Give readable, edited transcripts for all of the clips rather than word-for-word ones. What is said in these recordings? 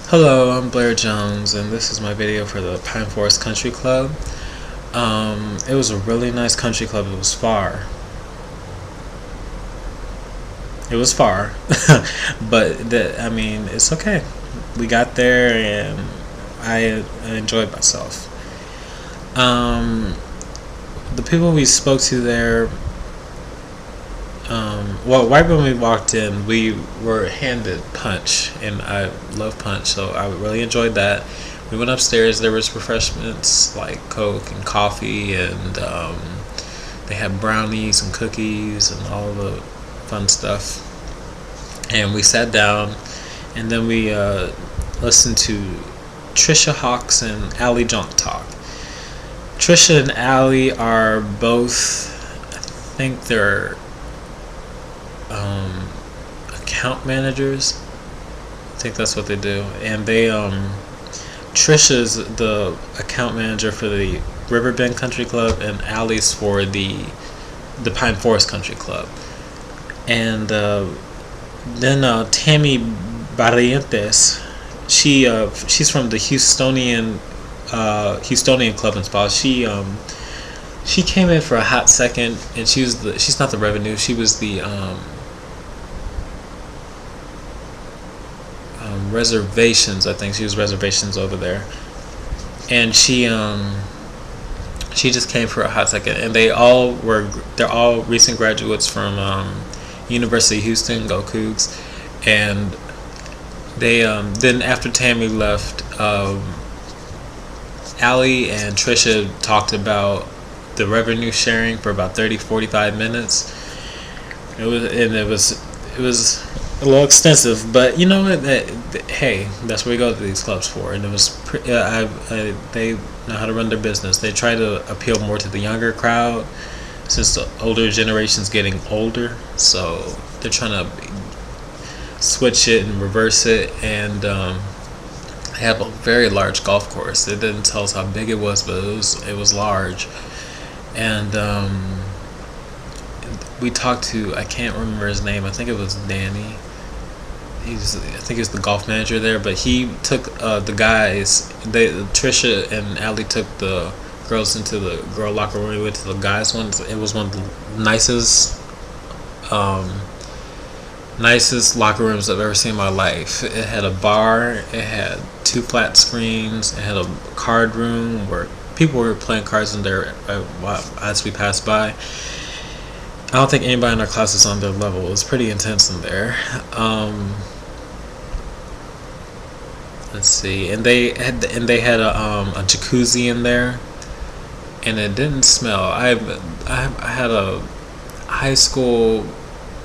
Hello, I'm Blair Jones, and this is my video for the Pine Forest Country Club. It was a really nice country club. It was far. It was far, but it's okay. We got there, and I enjoyed myself. Um, the people we spoke to there, right when we walked in, we were handed punch, and I love punch, so I really enjoyed that. We went upstairs. There was refreshments like Coke and coffee, and they had brownies and cookies and all the fun stuff. And we sat down, and then we listened to Trisha Hawks and Allie Junk talk. Trisha and Allie are both, I think they're account managers. I think that's what they do. And Trisha's the account manager for the Riverbend Country Club, and Allie's for the Pine Forest Country Club. And then Tammy Barrientos, she's from the Houstonian Club and Spa. She came in for a hot second, and she's not the revenue. She was the reservations. I think she was reservations over there, and she just came for a hot second. And they're all recent graduates from University of Houston. Go Cougs! And they then after Tammy left, Allie and Trisha talked about the revenue sharing for about 30-45 minutes. It was a little extensive, but you know what? Hey, that's what we go to these clubs for. And it was they know how to run their business. They try to appeal more to the younger crowd, since the older generation's getting older. So they're trying to switch it and reverse it, and they have a very large golf course. They didn't tell us how big it was, but it was large. And we talked to, I can't remember his name. I think it was Danny. I think he's the golf manager there. But he took the guys. Trisha and Allie took the girls into the girl locker room. We went to the guys one. It was one of the nicest locker rooms I've ever seen in my life. It had a bar. It had 2 flat screens. It had a card room where people were playing cards in there as we passed by. I don't think anybody in our class is on their level. It was pretty intense in there. Let's see, and they had a jacuzzi in there, and it didn't smell. I had a high school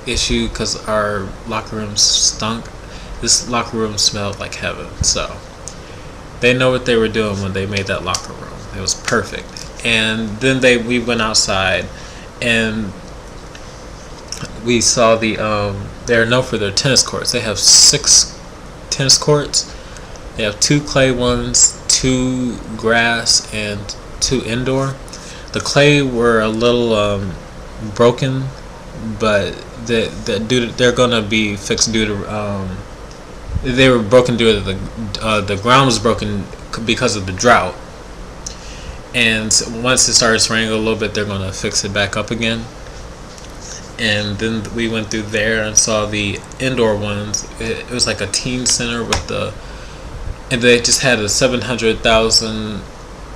issue because our locker room stunk. This locker room smelled like heaven. So they know what they were doing when they made that locker room. It was perfect. And then we went outside, and we saw they're known for their tennis courts. They have 6 tennis courts. They have 2 clay ones, 2 grass, and 2 indoor. The clay were a little broken, but they're gonna be fixed due to they were broken due to the ground was broken because of the drought. And once it starts raining a little bit, they're gonna fix it back up again. And then we went through there and saw the indoor ones. It was like a teen center and they just had a $700,000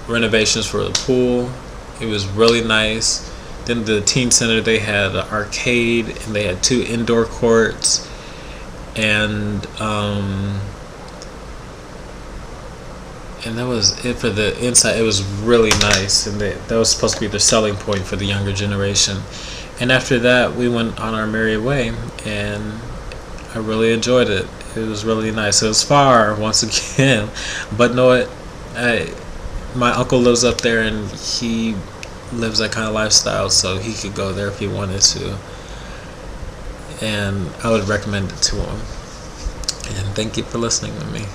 renovations for the pool. It was really nice. Then the teen center, they had an arcade, and they had 2 indoor courts, and that was it for the inside. It was really nice, and that was supposed to be the selling point for the younger generation. And after that, we went on our merry way, and I really enjoyed it. It was really nice. It was far, once again, but know it. My uncle lives up there, and he lives that kind of lifestyle, so he could go there if he wanted to. And I would recommend it to him. And thank you for listening to me.